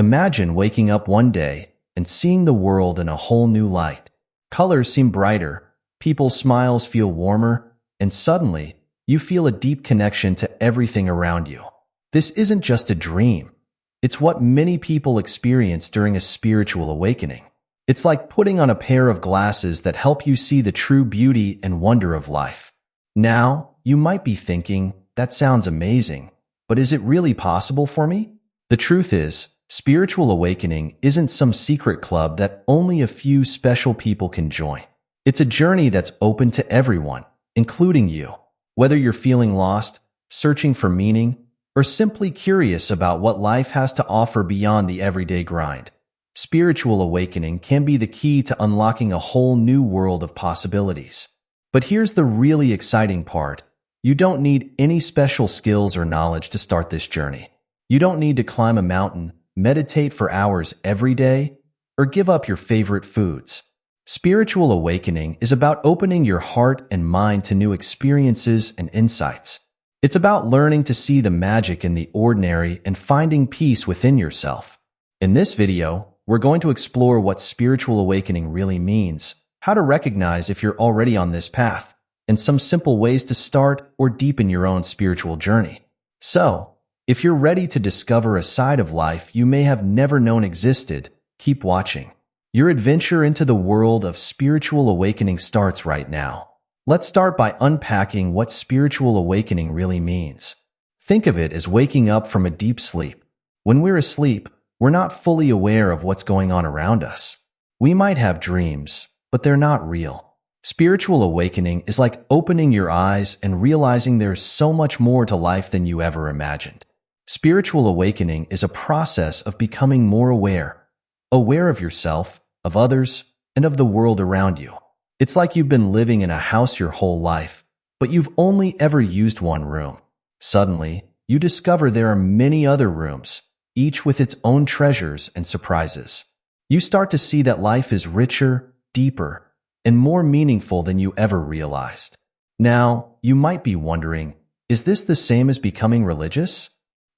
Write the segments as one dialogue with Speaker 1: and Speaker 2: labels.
Speaker 1: Imagine waking up one day and seeing the world in a whole new light. Colors seem brighter, people's smiles feel warmer, and suddenly you feel a deep connection to everything around you. This isn't just a dream. It's what many people experience during a spiritual awakening. It's like putting on a pair of glasses that help you see the true beauty and wonder of life. Now, you might be thinking, that sounds amazing, but is it really possible for me? The truth is, spiritual awakening isn't some secret club that only a few special people can join. It's a journey that's open to everyone, including you. Whether you're feeling lost, searching for meaning, or simply curious about what life has to offer beyond the everyday grind, spiritual awakening can be the key to unlocking a whole new world of possibilities. But here's the really exciting part. You don't need any special skills or knowledge to start this journey. You don't need to climb a mountain, meditate for hours every day, or give up your favorite foods. Spiritual awakening is about opening your heart and mind to new experiences and insights. It's about learning to see the magic in the ordinary and finding peace within yourself. In this video, we're going to explore what spiritual awakening really means, how to recognize if you're already on this path, and some simple ways to start or deepen your own spiritual journey. So, if you're ready to discover a side of life you may have never known existed, keep watching. Your adventure into the world of spiritual awakening starts right now. Let's start by unpacking what spiritual awakening really means. Think of it as waking up from a deep sleep. When we're asleep, we're not fully aware of what's going on around us. We might have dreams, but they're not real. Spiritual awakening is like opening your eyes and realizing there's so much more to life than you ever imagined. Spiritual awakening is a process of becoming more aware of yourself, of others, and of the world around you. It's like you've been living in a house your whole life, but you've only ever used one room. Suddenly, you discover there are many other rooms, each with its own treasures and surprises. You start to see that life is richer, deeper, and more meaningful than you ever realized. Now, you might be wondering, is this the same as becoming religious?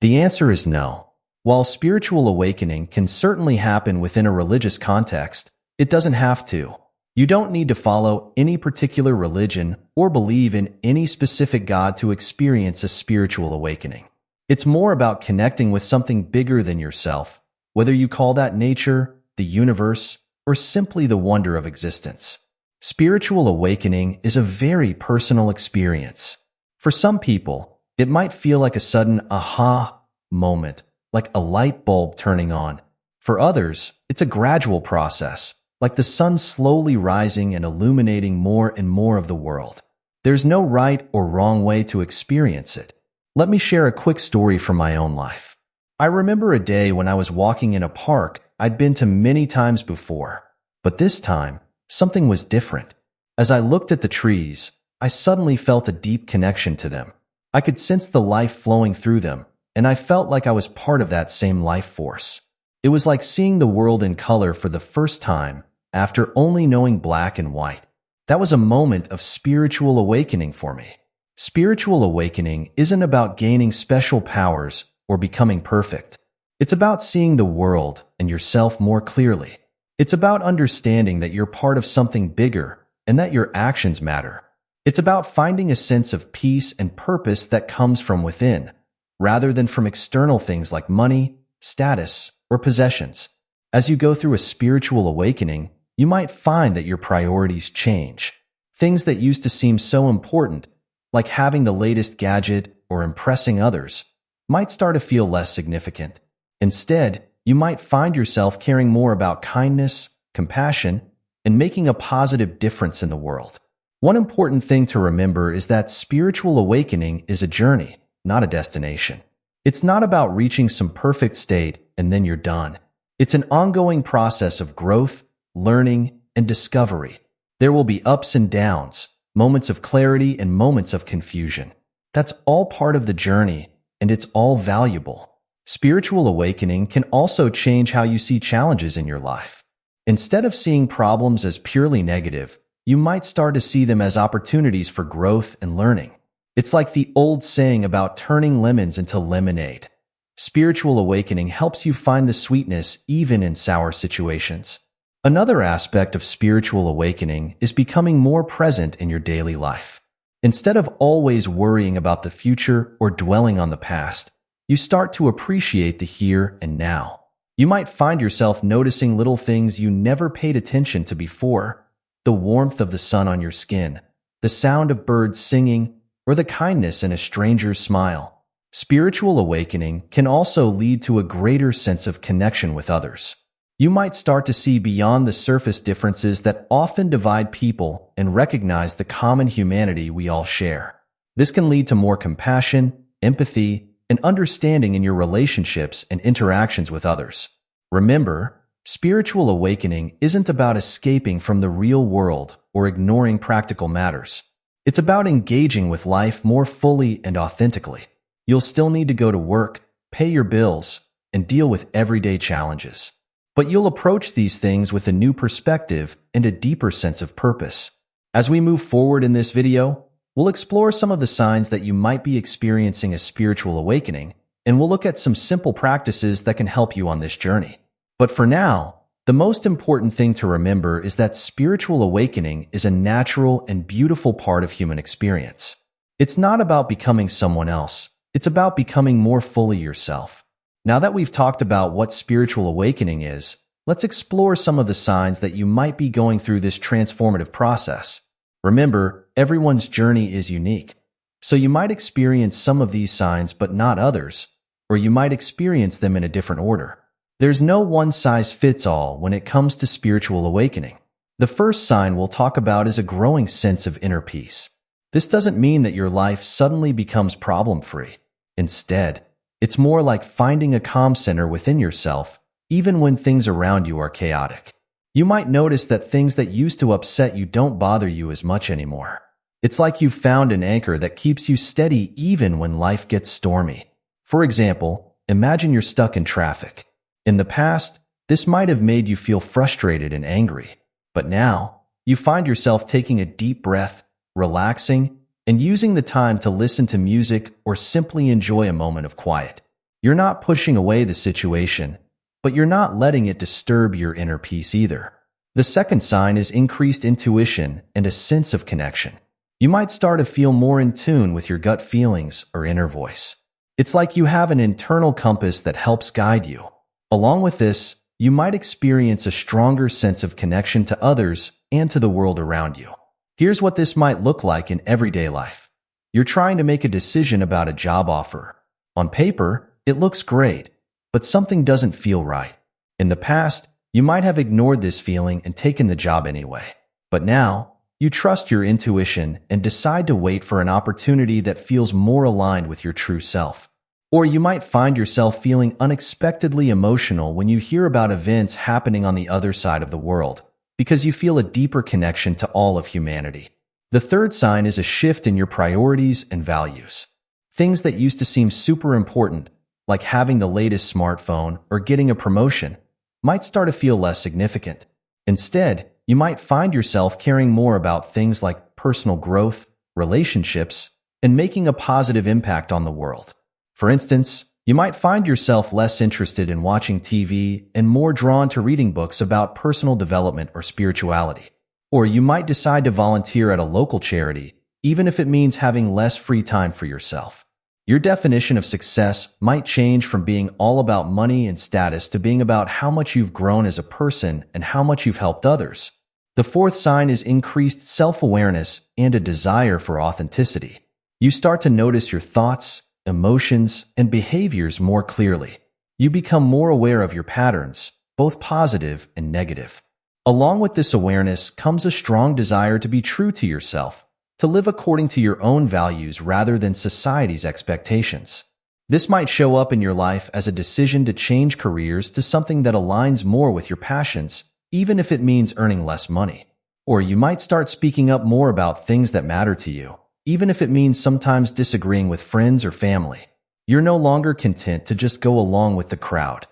Speaker 1: The answer is no. While spiritual awakening can certainly happen within a religious context, it doesn't have to. You don't need to follow any particular religion or believe in any specific God to experience a spiritual awakening. It's more about connecting with something bigger than yourself, whether you call that nature, the universe, or simply the wonder of existence. Spiritual awakening is a very personal experience. For some people, it might feel like a sudden aha moment, like a light bulb turning on. For others, it's a gradual process, like the sun slowly rising and illuminating more and more of the world. There's no right or wrong way to experience it. Let me share a quick story from my own life. I remember a day when I was walking in a park I'd been to many times before, but this time, something was different. As I looked at the trees, I suddenly felt a deep connection to them. I could sense the life flowing through them, and I felt like I was part of that same life force. It was like seeing the world in color for the first time, after only knowing black and white. That was a moment of spiritual awakening for me. Spiritual awakening isn't about gaining special powers or becoming perfect. It's about seeing the world and yourself more clearly. It's about understanding that you're part of something bigger and that your actions matter. It's about finding a sense of peace and purpose that comes from within, rather than from external things like money, status, or possessions. As you go through a spiritual awakening, you might find that your priorities change. Things that used to seem so important, like having the latest gadget or impressing others, might start to feel less significant. Instead, you might find yourself caring more about kindness, compassion, and making a positive difference in the world. One important thing to remember is that spiritual awakening is a journey, not a destination. It's not about reaching some perfect state and then you're done. It's an ongoing process of growth, learning, and discovery. There will be ups and downs, moments of clarity and moments of confusion. That's all part of the journey, and it's all valuable. Spiritual awakening can also change how you see challenges in your life. Instead of seeing problems as purely negative, you might start to see them as opportunities for growth and learning. It's like the old saying about turning lemons into lemonade. Spiritual awakening helps you find the sweetness even in sour situations. Another aspect of spiritual awakening is becoming more present in your daily life. Instead of always worrying about the future or dwelling on the past, you start to appreciate the here and now. You might find yourself noticing little things you never paid attention to before: the warmth of the sun on your skin, the sound of birds singing, or the kindness in a stranger's smile. Spiritual awakening can also lead to a greater sense of connection with others. You might start to see beyond the surface differences that often divide people and recognize the common humanity we all share. This can lead to more compassion, empathy, and understanding in your relationships and interactions with others. Remember, spiritual awakening isn't about escaping from the real world or ignoring practical matters. It's about engaging with life more fully and authentically. You'll still need to go to work, pay your bills, and deal with everyday challenges. But you'll approach these things with a new perspective and a deeper sense of purpose. As we move forward in this video, we'll explore some of the signs that you might be experiencing a spiritual awakening, and we'll look at some simple practices that can help you on this journey. But for now, the most important thing to remember is that spiritual awakening is a natural and beautiful part of human experience. It's not about becoming someone else. It's about becoming more fully yourself. Now that we've talked about what spiritual awakening is, let's explore some of the signs that you might be going through this transformative process. Remember, everyone's journey is unique. So you might experience some of these signs but not others, or you might experience them in a different order. There's no one-size-fits-all when it comes to spiritual awakening. The first sign we'll talk about is a growing sense of inner peace. This doesn't mean that your life suddenly becomes problem-free. Instead, it's more like finding a calm center within yourself, even when things around you are chaotic. You might notice that things that used to upset you don't bother you as much anymore. It's like you've found an anchor that keeps you steady even when life gets stormy. For example, imagine you're stuck in traffic. In the past, this might have made you feel frustrated and angry, but now you find yourself taking a deep breath, relaxing, and using the time to listen to music or simply enjoy a moment of quiet. You're not pushing away the situation, but you're not letting it disturb your inner peace either. The second sign is increased intuition and a sense of connection. You might start to feel more in tune with your gut feelings or inner voice. It's like you have an internal compass that helps guide you. Along with this, you might experience a stronger sense of connection to others and to the world around you. Here's what this might look like in everyday life. You're trying to make a decision about a job offer. On paper, it looks great, but something doesn't feel right. In the past, you might have ignored this feeling and taken the job anyway. But now, you trust your intuition and decide to wait for an opportunity that feels more aligned with your true self. Or you might find yourself feeling unexpectedly emotional when you hear about events happening on the other side of the world, because you feel a deeper connection to all of humanity. The third sign is a shift in your priorities and values. Things that used to seem super important, like having the latest smartphone or getting a promotion, might start to feel less significant. Instead, you might find yourself caring more about things like personal growth, relationships, and making a positive impact on the world. For instance, you might find yourself less interested in watching TV and more drawn to reading books about personal development or spirituality. Or you might decide to volunteer at a local charity, even if it means having less free time for yourself. Your definition of success might change from being all about money and status to being about how much you've grown as a person and how much you've helped others. The fourth sign is increased self-awareness and a desire for authenticity. You start to notice your thoughts, emotions, and behaviors more clearly. You become more aware of your patterns, both positive and negative. Along with this awareness comes a strong desire to be true to yourself, to live according to your own values rather than society's expectations. This might show up in your life as a decision to change careers to something that aligns more with your passions, even if it means earning less money. Or you might start speaking up more about things that matter to you, even if it means sometimes disagreeing with friends or family. You're no longer content to just go along with the crowd.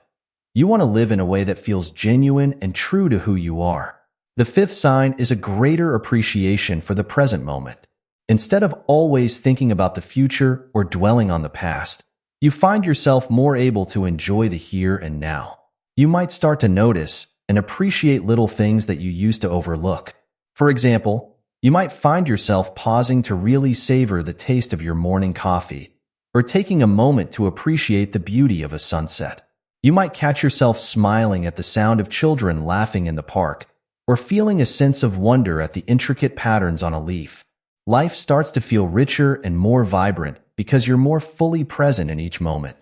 Speaker 1: You want to live in a way that feels genuine and true to who you are. The fifth sign is a greater appreciation for the present moment. Instead of always thinking about the future or dwelling on the past, You find yourself more able to enjoy the here and now. You might start to notice and appreciate little things that you used to overlook. For example, you might find yourself pausing to really savor the taste of your morning coffee, or taking a moment to appreciate the beauty of a sunset. You might catch yourself smiling at the sound of children laughing in the park, or feeling a sense of wonder at the intricate patterns on a leaf. Life starts to feel richer and more vibrant because you're more fully present in each moment.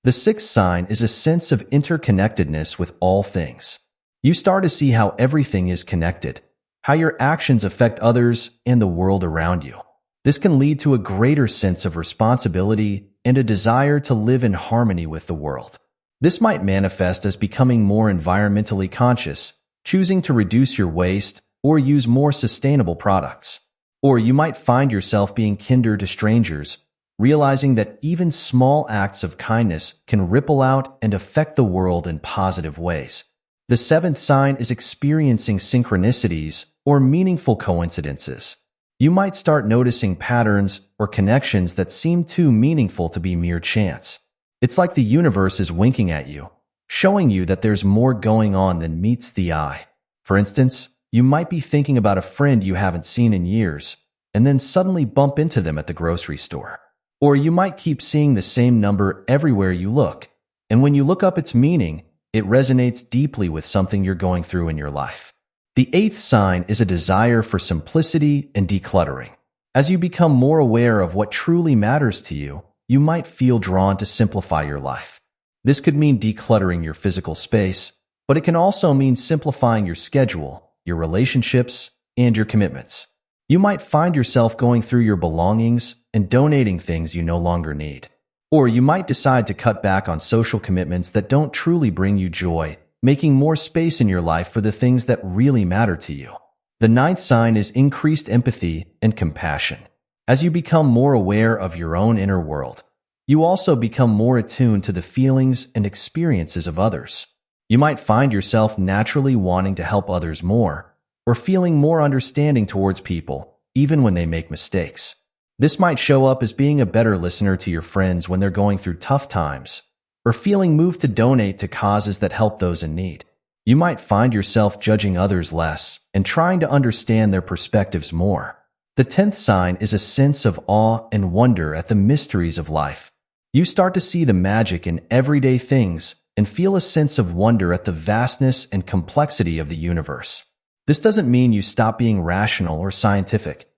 Speaker 1: The sixth sign is a sense of interconnectedness with all things. You start to see how everything is connected, how your actions affect others and the world around you. This can lead to a greater sense of responsibility and a desire to live in harmony with the world. This might manifest as becoming more environmentally conscious, choosing to reduce your waste or use more sustainable products. Or you might find yourself being kinder to strangers, realizing that even small acts of kindness can ripple out and affect the world in positive ways. The seventh sign is experiencing synchronicities or meaningful coincidences. You might start noticing patterns or connections that seem too meaningful to be mere chance. It's like the universe is winking at you, showing you that there's more going on than meets the eye. For instance, you might be thinking about a friend you haven't seen in years, and then suddenly bump into them at the grocery store. Or you might keep seeing the same number everywhere you look, and when you look up its meaning, it resonates deeply with something you're going through in your life. The eighth sign is a desire for simplicity and decluttering. As you become more aware of what truly matters to you, you might feel drawn to simplify your life. This could mean decluttering your physical space, but it can also mean simplifying your schedule, your relationships, and your commitments. You might find yourself going through your belongings and donating things you no longer need. Or you might decide to cut back on social commitments that don't truly bring you joy, making more space in your life for the things that really matter to you. The ninth sign is increased empathy and compassion. As you become more aware of your own inner world, you also become more attuned to the feelings and experiences of others. You might find yourself naturally wanting to help others more, or feeling more understanding towards people, even when they make mistakes. This might show up as being a better listener to your friends when they're going through tough times, or feeling moved to donate to causes that help those in need. You might find yourself judging others less and trying to understand their perspectives more. The 10th sign is a sense of awe and wonder at the mysteries of life. You start to see the magic in everyday things and feel a sense of wonder at the vastness and complexity of the universe. This doesn't mean you stop being rational or scientific.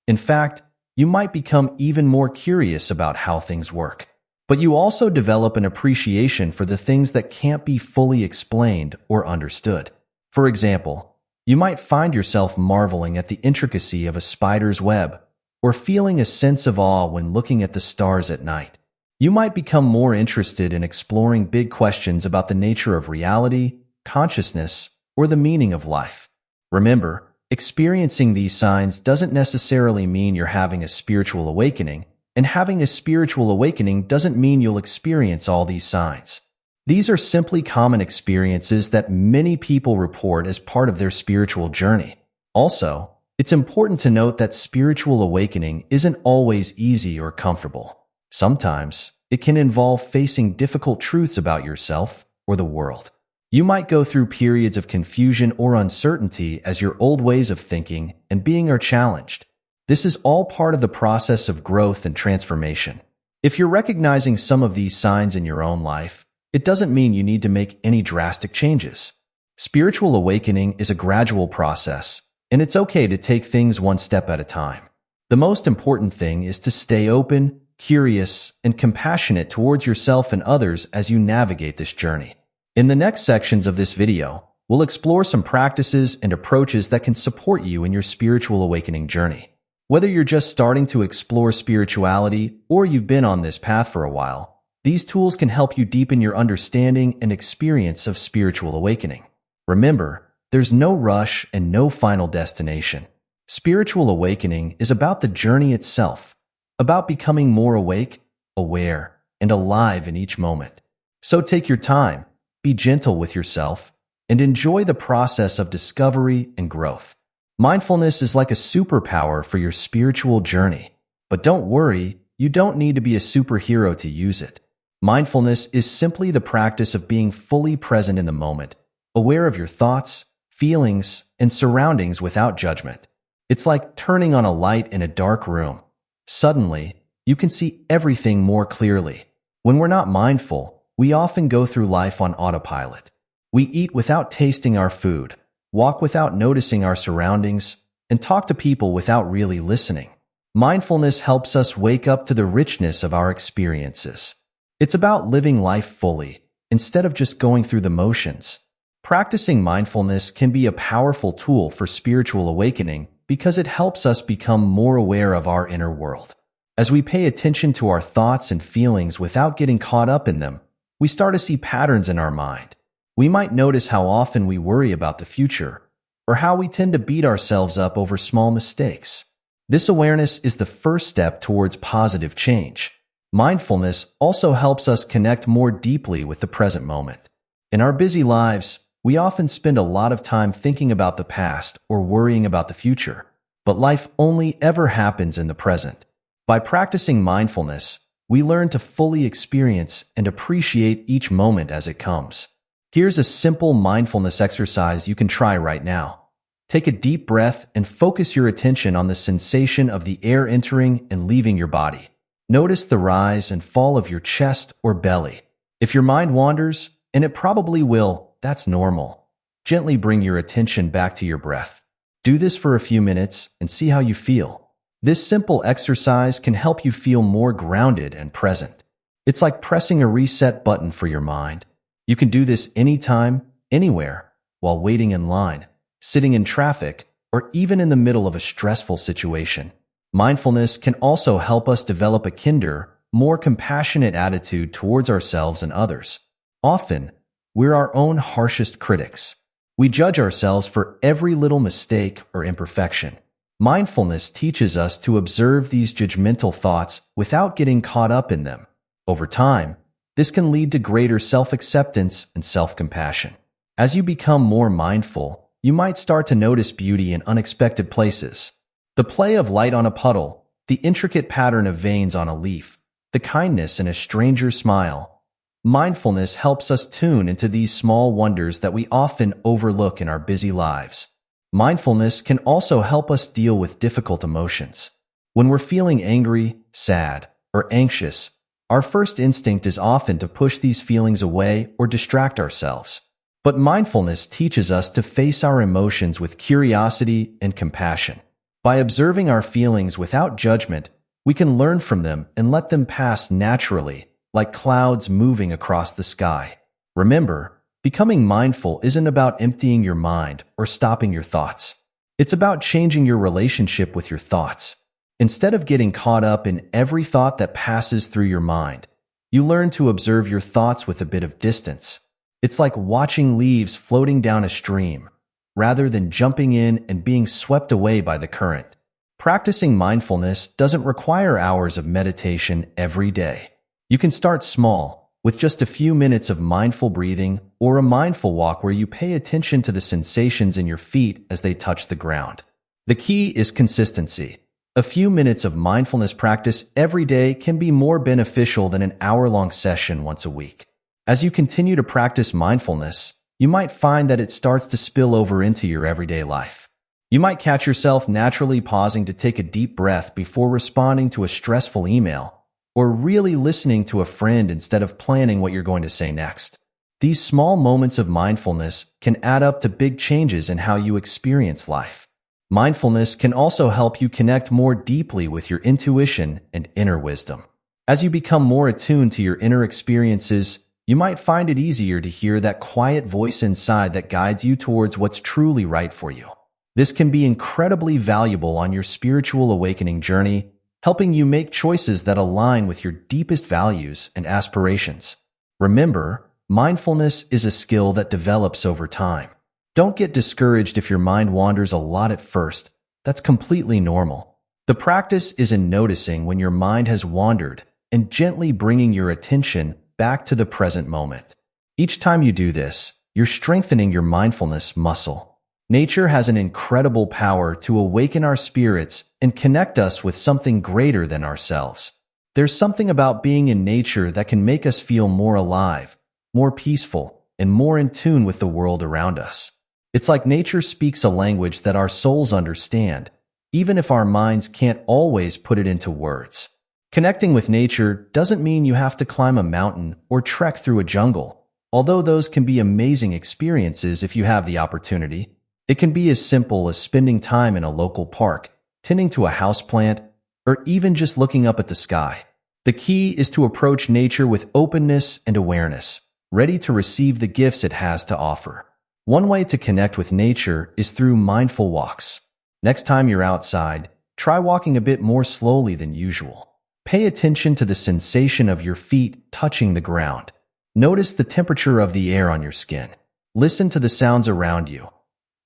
Speaker 1: In fact, you might become even more curious about how things work. But you also develop an appreciation for the things that can't be fully explained or understood. For example, you might find yourself marveling at the intricacy of a spider's web, or feeling a sense of awe when looking at the stars at night. You might become more interested in exploring big questions about the nature of reality, consciousness, or the meaning of life. Remember, experiencing these signs doesn't necessarily mean you're having a spiritual awakening, and having a spiritual awakening doesn't mean you'll experience all these signs. These are simply common experiences that many people report as part of their spiritual journey. Also, it's important to note that spiritual awakening isn't always easy or comfortable. Sometimes, it can involve facing difficult truths about yourself or the world. You might go through periods of confusion or uncertainty as your old ways of thinking and being are challenged. This is all part of the process of growth and transformation. If you're recognizing some of these signs in your own life, it doesn't mean you need to make any drastic changes. Spiritual awakening is a gradual process, and it's okay to take things one step at a time. The most important thing is to stay open, curious, and compassionate towards yourself and others as you navigate this journey. In the next sections of this video, we'll explore some practices and approaches that can support you in your spiritual awakening journey. Whether you're just starting to explore spirituality or you've been on this path for a while, these tools can help you deepen your understanding and experience of spiritual awakening. Remember, there's no rush and no final destination. Spiritual awakening is about the journey itself, about becoming more awake, aware, and alive in each moment. So take your time, be gentle with yourself, and enjoy the process of discovery and growth. Mindfulness is like a superpower for your spiritual journey. But don't worry, you don't need to be a superhero to use it. Mindfulness is simply the practice of being fully present in the moment, aware of your thoughts, feelings, and surroundings without judgment. It's like turning on a light in a dark room. Suddenly, you can see everything more clearly. When we're not mindful, we often go through life on autopilot. We eat without tasting our food, walk without noticing our surroundings, and talk to people without really listening. Mindfulness helps us wake up to the richness of our experiences. It's about living life fully, instead of just going through the motions. Practicing mindfulness can be a powerful tool for spiritual awakening because it helps us become more aware of our inner world. As we pay attention to our thoughts and feelings without getting caught up in them, we start to see patterns in our mind. We might notice how often we worry about the future, or how we tend to beat ourselves up over small mistakes. This awareness is the first step towards positive change. Mindfulness also helps us connect more deeply with the present moment. In our busy lives, we often spend a lot of time thinking about the past or worrying about the future, but life only ever happens in the present. By practicing mindfulness, we learn to fully experience and appreciate each moment as it comes. Here's a simple mindfulness exercise you can try right now. Take a deep breath and focus your attention on the sensation of the air entering and leaving your body. Notice the rise and fall of your chest or belly. If your mind wanders, and it probably will, that's normal. Gently bring your attention back to your breath. Do this for a few minutes and see how you feel. This simple exercise can help you feel more grounded and present. It's like pressing a reset button for your mind. You can do this anytime, anywhere, while waiting in line, sitting in traffic, or even in the middle of a stressful situation. Mindfulness can also help us develop a kinder, more compassionate attitude towards ourselves and others. Often, we're our own harshest critics. We judge ourselves for every little mistake or imperfection. Mindfulness teaches us to observe these judgmental thoughts without getting caught up in them. Over time, this can lead to greater self-acceptance and self-compassion. As you become more mindful, you might start to notice beauty in unexpected places. The play of light on a puddle, the intricate pattern of veins on a leaf, the kindness in a stranger's smile. Mindfulness helps us tune into these small wonders that we often overlook in our busy lives. Mindfulness can also help us deal with difficult emotions. When we're feeling angry, sad, or anxious, our first instinct is often to push these feelings away or distract ourselves. But mindfulness teaches us to face our emotions with curiosity and compassion. By observing our feelings without judgment, we can learn from them and let them pass naturally, like clouds moving across the sky. Remember, becoming mindful isn't about emptying your mind or stopping your thoughts. It's about changing your relationship with your thoughts. Instead of getting caught up in every thought that passes through your mind, you learn to observe your thoughts with a bit of distance. It's like watching leaves floating down a stream, rather than jumping in and being swept away by the current. Practicing mindfulness doesn't require hours of meditation every day. You can start small, with just a few minutes of mindful breathing or a mindful walk where you pay attention to the sensations in your feet as they touch the ground. The key is consistency. A few minutes of mindfulness practice every day can be more beneficial than an hour-long session once a week. As you continue to practice mindfulness, you might find that it starts to spill over into your everyday life. You might catch yourself naturally pausing to take a deep breath before responding to a stressful email, or really listening to a friend instead of planning what you're going to say next. These small moments of mindfulness can add up to big changes in how you experience life. Mindfulness can also help you connect more deeply with your intuition and inner wisdom. As you become more attuned to your inner experiences, you might find it easier to hear that quiet voice inside that guides you towards what's truly right for you. This can be incredibly valuable on your spiritual awakening journey, helping you make choices that align with your deepest values and aspirations. Remember, mindfulness is a skill that develops over time. Don't get discouraged if your mind wanders a lot at first. That's completely normal. The practice is in noticing when your mind has wandered and gently bringing your attention back to the present moment. Each time you do this, you're strengthening your mindfulness muscle. Nature has an incredible power to awaken our spirits and connect us with something greater than ourselves. There's something about being in nature that can make us feel more alive, more peaceful, and more in tune with the world around us. It's like nature speaks a language that our souls understand, even if our minds can't always put it into words. Connecting with nature doesn't mean you have to climb a mountain or trek through a jungle, although those can be amazing experiences if you have the opportunity. It can be as simple as spending time in a local park, tending to a houseplant, or even just looking up at the sky. The key is to approach nature with openness and awareness, ready to receive the gifts it has to offer. One way to connect with nature is through mindful walks. Next time you're outside, try walking a bit more slowly than usual. Pay attention to the sensation of your feet touching the ground. Notice the temperature of the air on your skin. Listen to the sounds around you.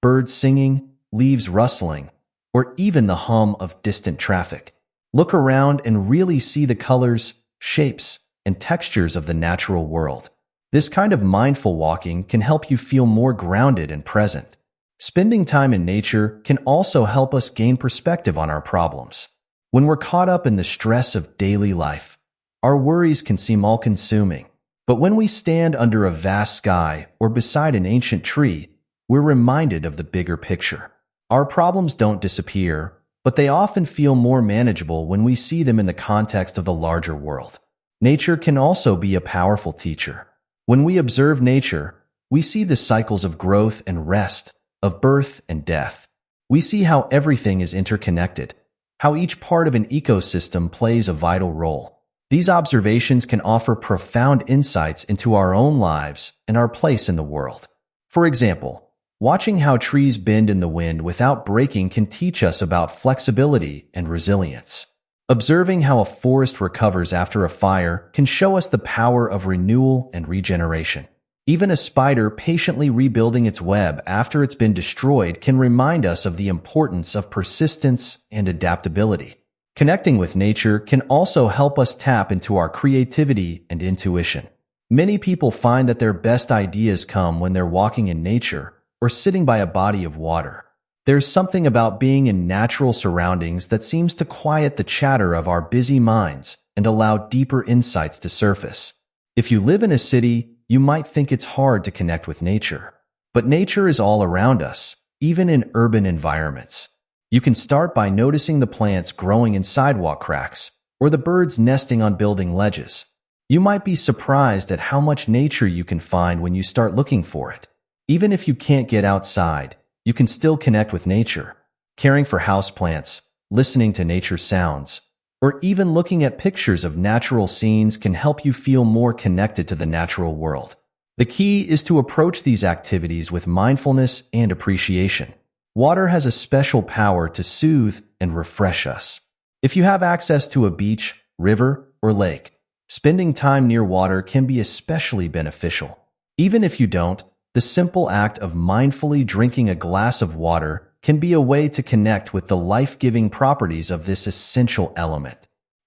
Speaker 1: Birds singing, leaves rustling, or even the hum of distant traffic. Look around and really see the colors, shapes, and textures of the natural world. This kind of mindful walking can help you feel more grounded and present. Spending time in nature can also help us gain perspective on our problems. When we're caught up in the stress of daily life, our worries can seem all-consuming. But when we stand under a vast sky or beside an ancient tree, we're reminded of the bigger picture. Our problems don't disappear, but they often feel more manageable when we see them in the context of the larger world. Nature can also be a powerful teacher. When we observe nature, we see the cycles of growth and rest, of birth and death. We see how everything is interconnected, how each part of an ecosystem plays a vital role. These observations can offer profound insights into our own lives and our place in the world. For example, watching how trees bend in the wind without breaking can teach us about flexibility and resilience. Observing how a forest recovers after a fire can show us the power of renewal and regeneration. Even a spider patiently rebuilding its web after it's been destroyed can remind us of the importance of persistence and adaptability. Connecting with nature can also help us tap into our creativity and intuition. Many people find that their best ideas come when they're walking in nature or sitting by a body of water. There's something about being in natural surroundings that seems to quiet the chatter of our busy minds and allow deeper insights to surface. If you live in a city, you might think it's hard to connect with nature. But nature is all around us, even in urban environments. You can start by noticing the plants growing in sidewalk cracks or the birds nesting on building ledges. You might be surprised at how much nature you can find when you start looking for it. Even if you can't get outside, you can still connect with nature. Caring for houseplants, listening to nature sounds, or even looking at pictures of natural scenes can help you feel more connected to the natural world. The key is to approach these activities with mindfulness and appreciation. Water has a special power to soothe and refresh us. If you have access to a beach, river, or lake, spending time near water can be especially beneficial. Even if you don't, the simple act of mindfully drinking a glass of water can be a way to connect with the life-giving properties of this essential element.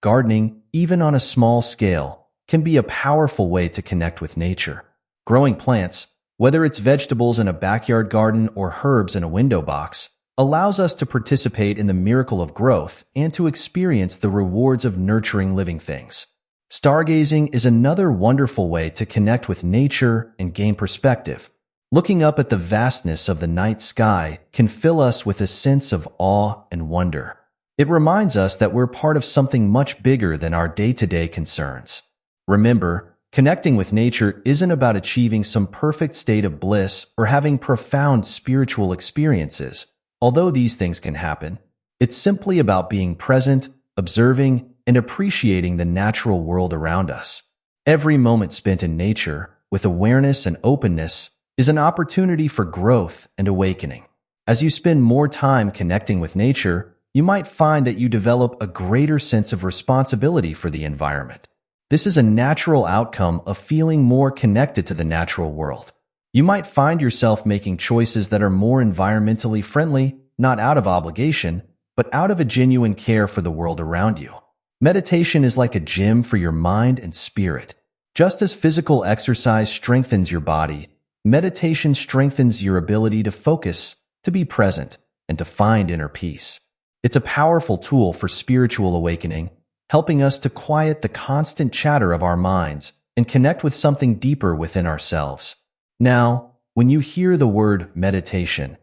Speaker 1: Gardening, even on a small scale, can be a powerful way to connect with nature. Growing plants, whether it's vegetables in a backyard garden or herbs in a window box, allows us to participate in the miracle of growth and to experience the rewards of nurturing living things. Stargazing is another wonderful way to connect with nature and gain perspective. Looking up at the vastness of the night sky can fill us with a sense of awe and wonder. It reminds us that we're part of something much bigger than our day-to-day concerns. Remember, connecting with nature isn't about achieving some perfect state of bliss or having profound spiritual experiences, although these things can happen. It's simply about being present, observing, and appreciating the natural world around us. Every moment spent in nature, with awareness and openness, is an opportunity for growth and awakening. As you spend more time connecting with nature, you might find that you develop a greater sense of responsibility for the environment. This is a natural outcome of feeling more connected to the natural world. You might find yourself making choices that are more environmentally friendly, not out of obligation, but out of a genuine care for the world around you. Meditation is like a gym for your mind and spirit. Just as physical exercise strengthens your body, meditation strengthens your ability to focus, to be present, and to find inner peace. It's a powerful tool for spiritual awakening, helping us to quiet the constant chatter of our minds and connect with something deeper within ourselves. Now, when you hear the word meditation,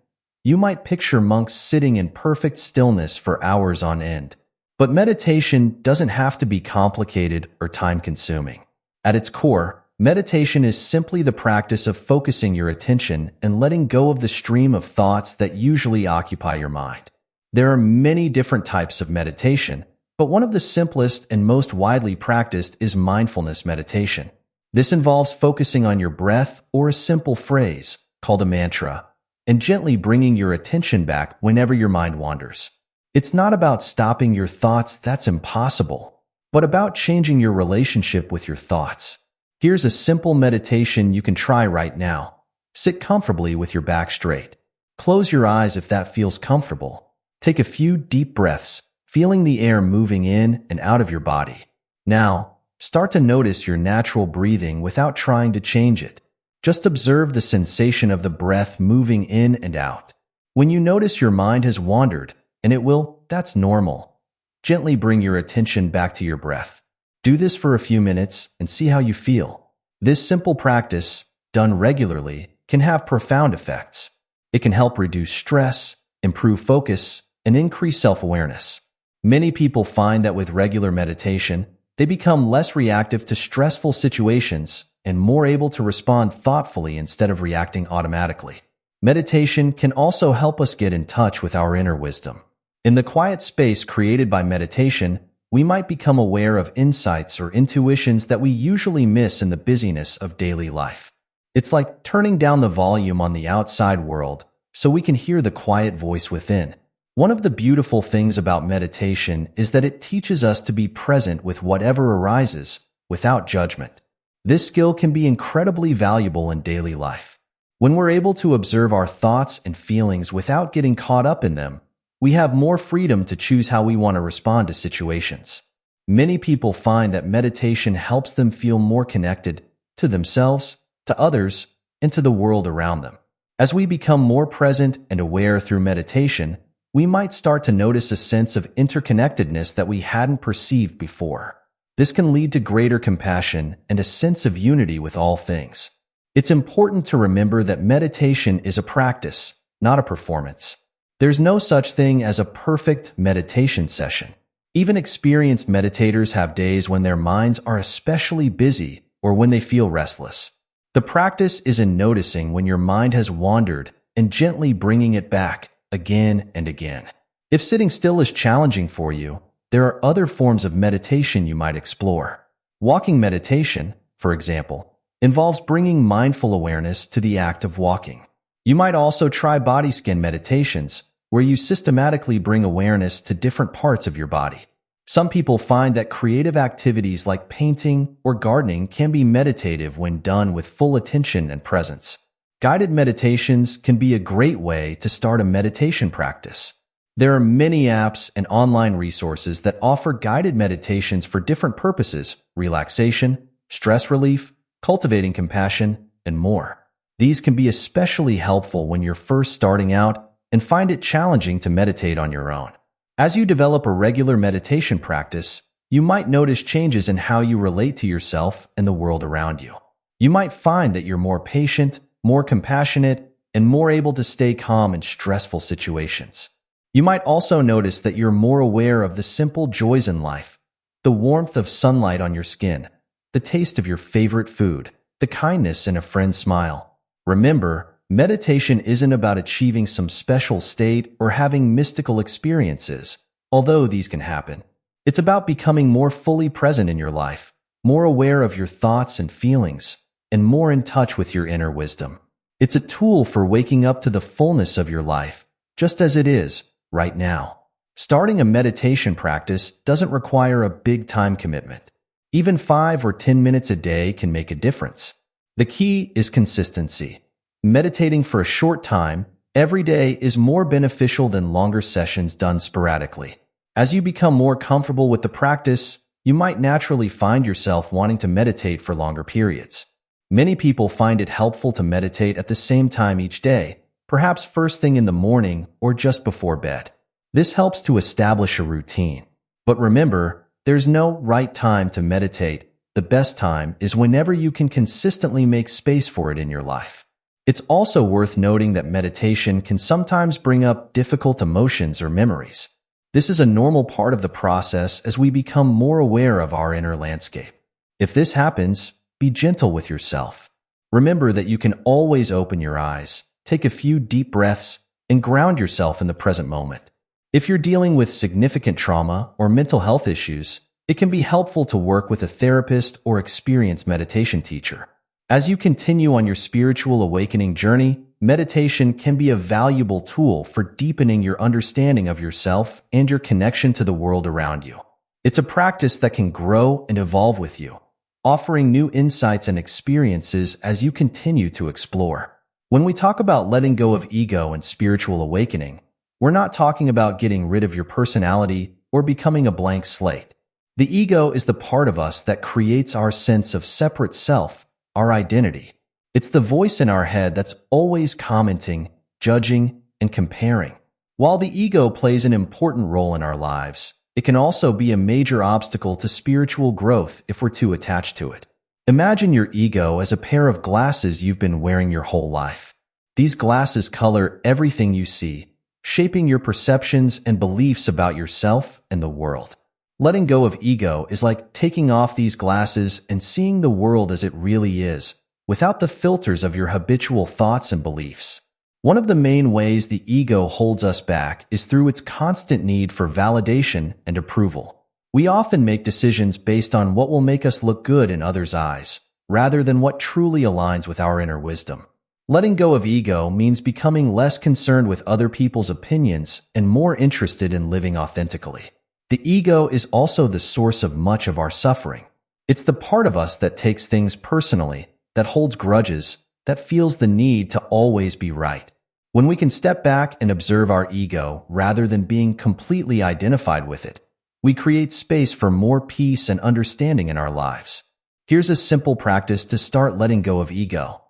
Speaker 1: you might picture monks sitting in perfect stillness for hours on end. But meditation doesn't have to be complicated or time-consuming. At its core, meditation is simply the practice of focusing your attention and letting go of the stream of thoughts that usually occupy your mind. There are many different types of meditation, but one of the simplest and most widely practiced is mindfulness meditation. This involves focusing on your breath or a simple phrase, called a mantra, and gently bringing your attention back whenever your mind wanders. It's not about stopping your thoughts, that's impossible, but about changing your relationship with your thoughts. Here's a simple meditation you can try right now. Sit comfortably with your back straight. Close your eyes if that feels comfortable. Take a few deep breaths, feeling the air moving in and out of your body. Now, start to notice your natural breathing without trying to change it. Just observe the sensation of the breath moving in and out. When you notice your mind has wandered, and it will, that's normal. Gently bring your attention back to your breath. Do this for a few minutes and see how you feel. This simple practice, done regularly, can have profound effects. It can help reduce stress, improve focus, and increase self-awareness. Many people find that with regular meditation, they become less reactive to stressful situations and more able to respond thoughtfully instead of reacting automatically. Meditation can also help us get in touch with our inner wisdom. In the quiet space created by meditation, we might become aware of insights or intuitions that we usually miss in the busyness of daily life. It's like turning down the volume on the outside world so we can hear the quiet voice within. One of the beautiful things about meditation is that it teaches us to be present with whatever arises, without judgment. This skill can be incredibly valuable in daily life. When we're able to observe our thoughts and feelings without getting caught up in them, we have more freedom to choose how we want to respond to situations. Many people find that meditation helps them feel more connected to themselves, to others, and to the world around them. As we become more present and aware through meditation, we might start to notice a sense of interconnectedness that we hadn't perceived before. This can lead to greater compassion and a sense of unity with all things. It's important to remember that meditation is a practice, not a performance. There's no such thing as a perfect meditation session. Even experienced meditators have days when their minds are especially busy or when they feel restless. The practice is in noticing when your mind has wandered and gently bringing it back again and again. If sitting still is challenging for you, there are other forms of meditation you might explore. Walking meditation, for example, involves bringing mindful awareness to the act of walking. You might also try body scan meditations, where you systematically bring awareness to different parts of your body. Some people find that creative activities like painting or gardening can be meditative when done with full attention and presence. Guided meditations can be a great way to start a meditation practice. There are many apps and online resources that offer guided meditations for different purposes: relaxation, stress relief, cultivating compassion, and more. These can be especially helpful when you're first starting out and find it challenging to meditate on your own. As you develop a regular meditation practice, you might notice changes in how you relate to yourself and the world around you. You might find that you're more patient, more compassionate, and more able to stay calm in stressful situations. You might also notice that you're more aware of the simple joys in life: the warmth of sunlight on your skin, the taste of your favorite food, the kindness in a friend's smile. Remember, meditation isn't about achieving some special state or having mystical experiences, although these can happen. It's about becoming more fully present in your life, more aware of your thoughts and feelings, and more in touch with your inner wisdom. It's a tool for waking up to the fullness of your life, just as it is, right now. Starting a meditation practice doesn't require a big time commitment. Even 5 or 10 minutes a day can make a difference. The key is consistency. Meditating for a short time every day is more beneficial than longer sessions done sporadically. As you become more comfortable with the practice, you might naturally find yourself wanting to meditate for longer periods. Many people find it helpful to meditate at the same time each day, perhaps first thing in the morning or just before bed. This helps to establish a routine. But remember, There's no right time to meditate. The best time is whenever you can consistently make space for it in your life. It's also worth noting that meditation can sometimes bring up difficult emotions or memories. This is a normal part of the process as we become more aware of our inner landscape. If this happens, be gentle with yourself. Remember that you can always open your eyes, take a few deep breaths, and ground yourself in the present moment. If you're dealing with significant trauma or mental health issues, it can be helpful to work with a therapist or experienced meditation teacher. As you continue on your spiritual awakening journey, meditation can be a valuable tool for deepening your understanding of yourself and your connection to the world around you. It's a practice that can grow and evolve with you, offering new insights and experiences as you continue to explore. When we talk about letting go of ego and spiritual awakening, we're not talking about getting rid of your personality or becoming a blank slate. The ego is the part of us that creates our sense of separate self, our identity. It's the voice in our head that's always commenting, judging, and comparing. While the ego plays an important role in our lives, it can also be a major obstacle to spiritual growth if we're too attached to it. Imagine your ego as a pair of glasses you've been wearing your whole life. These glasses color everything you see, shaping your perceptions and beliefs about yourself and the world. Letting go of ego is like taking off these glasses and seeing the world as it really is, without the filters of your habitual thoughts and beliefs. One of the main ways the ego holds us back is through its constant need for validation and approval. We often make decisions based on what will make us look good in others' eyes, rather than what truly aligns with our inner wisdom. Letting go of ego means becoming less concerned with other people's opinions and more interested in living authentically. The ego is also the source of much of our suffering. It's the part of us that takes things personally, that holds grudges, that feels the need to always be right. When we can step back and observe our ego rather than being completely identified with it, we create space for more peace and understanding in our lives. Here's a simple practice to start letting go of ego.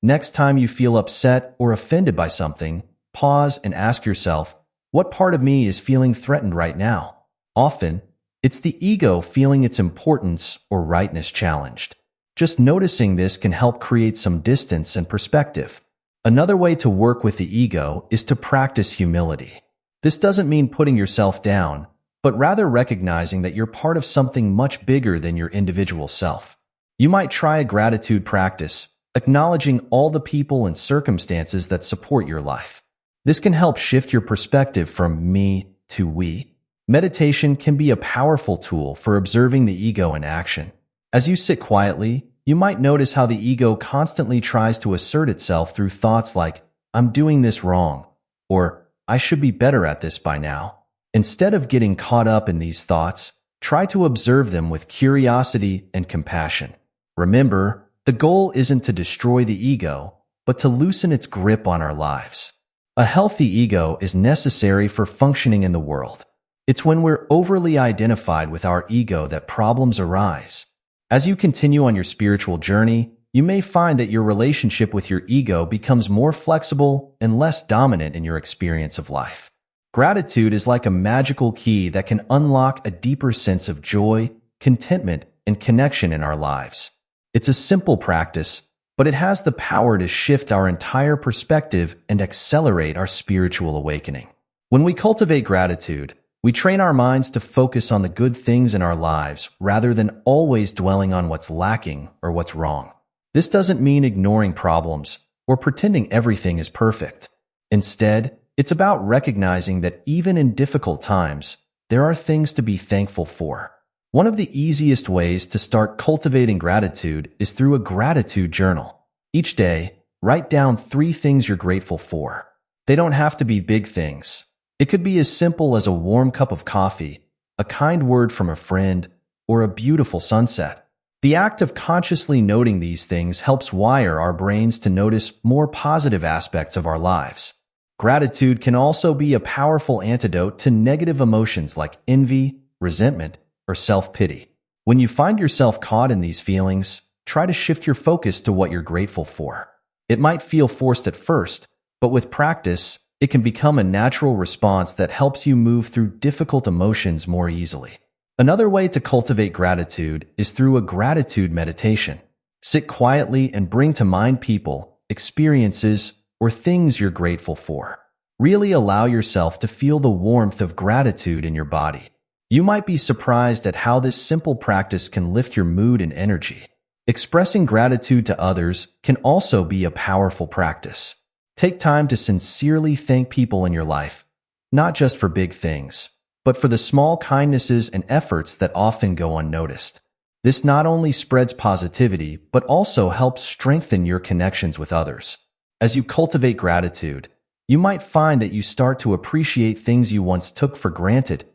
Speaker 1: Next time you feel upset or offended by something, pause and ask yourself, what part of me is feeling threatened right now? Often, it's the ego feeling its importance or rightness challenged. Just noticing this can help create some distance and perspective. Another way to work with the ego is to practice humility. This doesn't mean putting yourself down, but rather recognizing that you're part of something much bigger than your individual self. You might try a gratitude practice, acknowledging all the people and circumstances that support your life. This can help shift your perspective from me to we. Meditation can be a powerful tool for observing the ego in action. As you sit quietly, you might notice how the ego constantly tries to assert itself through thoughts like, I'm doing this wrong, or I should be better at this by now. Instead of getting caught up in these thoughts, try to observe them with curiosity and compassion. Remember, the goal isn't to destroy the ego, but to loosen its grip on our lives. A healthy ego is necessary for functioning in the world. It's when we're overly identified with our ego that problems arise. As you continue on your spiritual journey, you may find that your relationship with your ego becomes more flexible and less dominant in your experience of life. Gratitude is like a magical key that can unlock a deeper sense of joy, contentment, and connection in our lives. It's a simple practice, but it has the power to shift our entire perspective and accelerate our spiritual awakening. When we cultivate gratitude, we train our minds to focus on the good things in our lives rather than always dwelling on what's lacking or what's wrong. This doesn't mean ignoring problems or pretending everything is perfect. Instead, it's about recognizing that even in difficult times, there are things to be thankful for. One of the easiest ways to start cultivating gratitude is through a gratitude journal. Each day, write down 3 things you're grateful for. They don't have to be big things. It could be as simple as a warm cup of coffee, a kind word from a friend, or a beautiful sunset. The act of consciously noting these things helps wire our brains to notice more positive aspects of our lives. Gratitude can also be a powerful antidote to negative emotions like envy, resentment, or self-pity. When you find yourself caught in these feelings, try to shift your focus to what you're grateful for. It might feel forced at first, but with practice, it can become a natural response that helps you move through difficult emotions more easily. Another way to cultivate gratitude is through a gratitude meditation. Sit quietly and bring to mind people, experiences, or things you're grateful for. Really allow yourself to feel the warmth of gratitude in your body. You might be surprised at how this simple practice can lift your mood and energy. Expressing gratitude to others can also be a powerful practice. Take time to sincerely thank people in your life, not just for big things, but for the small kindnesses and efforts that often go unnoticed. This not only spreads positivity, but also helps strengthen your connections with others. As you cultivate gratitude, you might find that you start to appreciate things you once took for granted: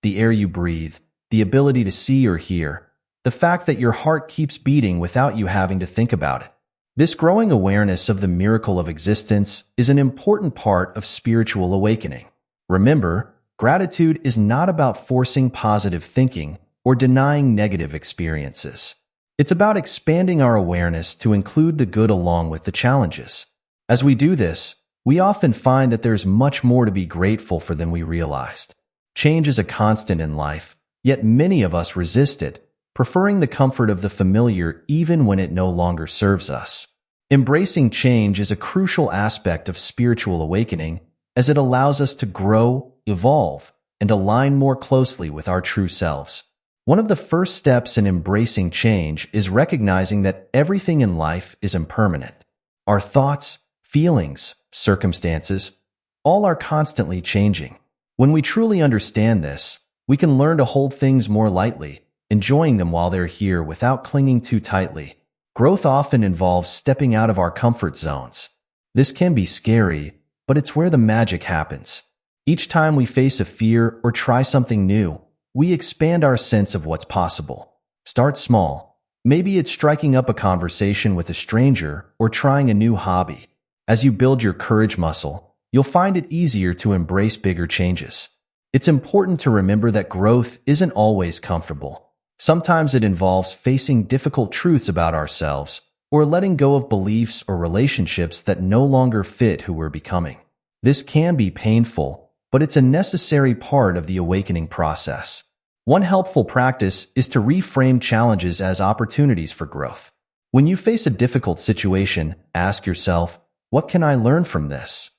Speaker 1: the air you breathe, the ability to see or hear, the fact that your heart keeps beating without you having to think about it. This growing awareness of the miracle of existence is an important part of spiritual awakening. Remember, gratitude is not about forcing positive thinking or denying negative experiences. It's about expanding our awareness to include the good along with the challenges. As we do this, we often find that there's much more to be grateful for than we realized. Change is a constant in life, yet many of us resist it, preferring the comfort of the familiar even when it no longer serves us. Embracing change is a crucial aspect of spiritual awakening, as it allows us to grow, evolve, and align more closely with our true selves. One of the first steps in embracing change is recognizing that everything in life is impermanent. Our thoughts, feelings, circumstances, all are constantly changing. When we truly understand this, we can learn to hold things more lightly, enjoying them while they're here without clinging too tightly. Growth often involves stepping out of our comfort zones. This can be scary, but it's where the magic happens. Each time we face a fear or try something new, we expand our sense of what's possible. Start small. Maybe it's striking up a conversation with a stranger or trying a new hobby. As you build your courage muscle, you'll find it easier to embrace bigger changes. It's important to remember that growth isn't always comfortable. Sometimes it involves facing difficult truths about ourselves or letting go of beliefs or relationships that no longer fit who we're becoming. This can be painful, but it's a necessary part of the awakening process. One helpful practice is to reframe challenges as opportunities for growth. When you face a difficult situation, ask yourself, "What can I learn from this?"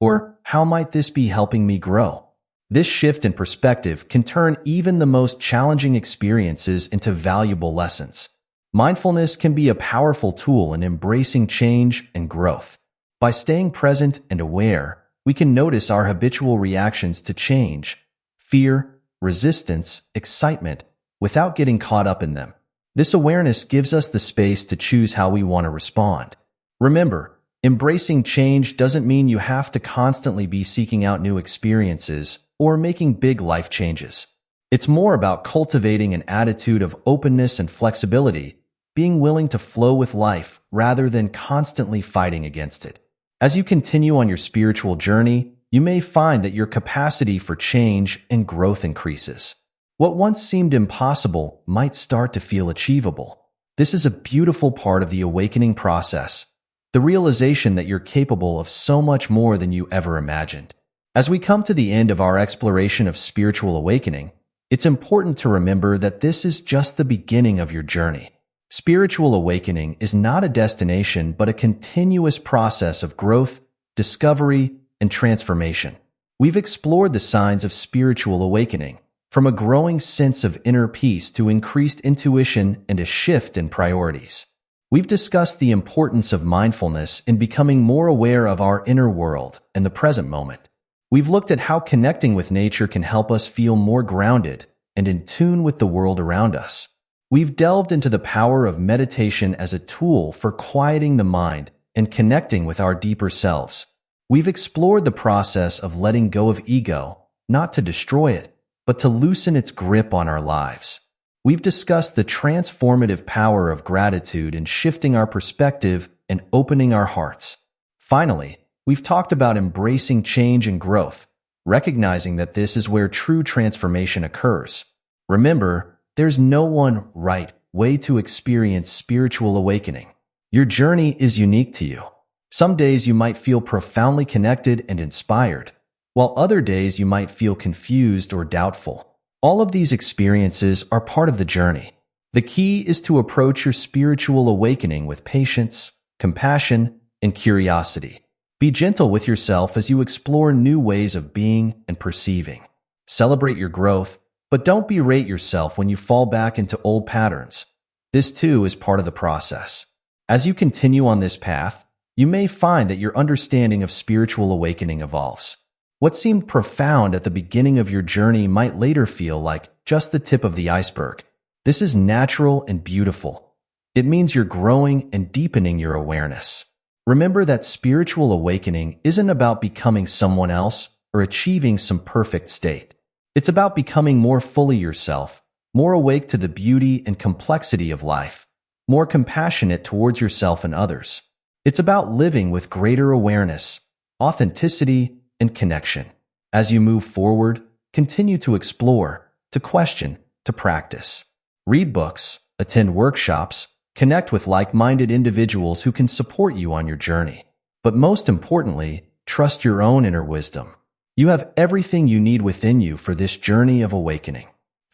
Speaker 1: Or, "How might this be helping me grow?" This shift in perspective can turn even the most challenging experiences into valuable lessons. Mindfulness can be a powerful tool in embracing change and growth. By staying present and aware, we can notice our habitual reactions to change: fear, resistance, excitement, without getting caught up in them. This awareness gives us the space to choose how we want to respond. Remember, embracing change doesn't mean you have to constantly be seeking out new experiences or making big life changes. It's more about cultivating an attitude of openness and flexibility, being willing to flow with life rather than constantly fighting against it. As you continue on your spiritual journey, you may find that your capacity for change and growth increases. What once seemed impossible might start to feel achievable. This is a beautiful part of the awakening process, the realization that you're capable of so much more than you ever imagined. As we come to the end of our exploration of spiritual awakening, it's important to remember that this is just the beginning of your journey. Spiritual awakening is not a destination, but a continuous process of growth, discovery, and transformation. We've explored the signs of spiritual awakening, from a growing sense of inner peace to increased intuition and a shift in priorities. We've discussed the importance of mindfulness in becoming more aware of our inner world and the present moment. We've looked at how connecting with nature can help us feel more grounded and in tune with the world around us. We've delved into the power of meditation as a tool for quieting the mind and connecting with our deeper selves. We've explored the process of letting go of ego, not to destroy it, but to loosen its grip on our lives. We've discussed the transformative power of gratitude in shifting our perspective and opening our hearts. Finally, we've talked about embracing change and growth, recognizing that this is where true transformation occurs. Remember, there's no one right way to experience spiritual awakening. Your journey is unique to you. Some days you might feel profoundly connected and inspired, while other days you might feel confused or doubtful. All of these experiences are part of the journey. The key is to approach your spiritual awakening with patience, compassion, and curiosity. Be gentle with yourself as you explore new ways of being and perceiving. Celebrate your growth, but don't berate yourself when you fall back into old patterns. This too is part of the process. As you continue on this path, you may find that your understanding of spiritual awakening evolves. What seemed profound at the beginning of your journey might later feel like just the tip of the iceberg. This is natural and beautiful. It means you're growing and deepening your awareness. Remember that spiritual awakening isn't about becoming someone else or achieving some perfect state. It's about becoming more fully yourself, more awake to the beauty and complexity of life, more compassionate towards yourself and others. It's about living with greater awareness, authenticity, and connection. As you move forward, continue to explore, to question, to practice. Read books, attend workshops, connect with like-minded individuals who can support you on your journey. But most importantly, trust your own inner wisdom. You have everything you need within you for this journey of awakening.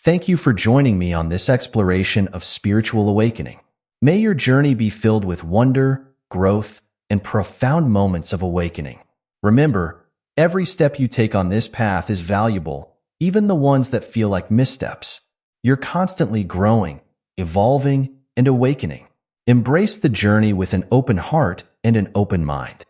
Speaker 1: Thank you for joining me on this exploration of spiritual awakening. May your journey be filled with wonder, growth, and profound moments of awakening. Remember, every step you take on this path is valuable, even the ones that feel like missteps. You're constantly growing, evolving, and awakening. Embrace the journey with an open heart and an open mind.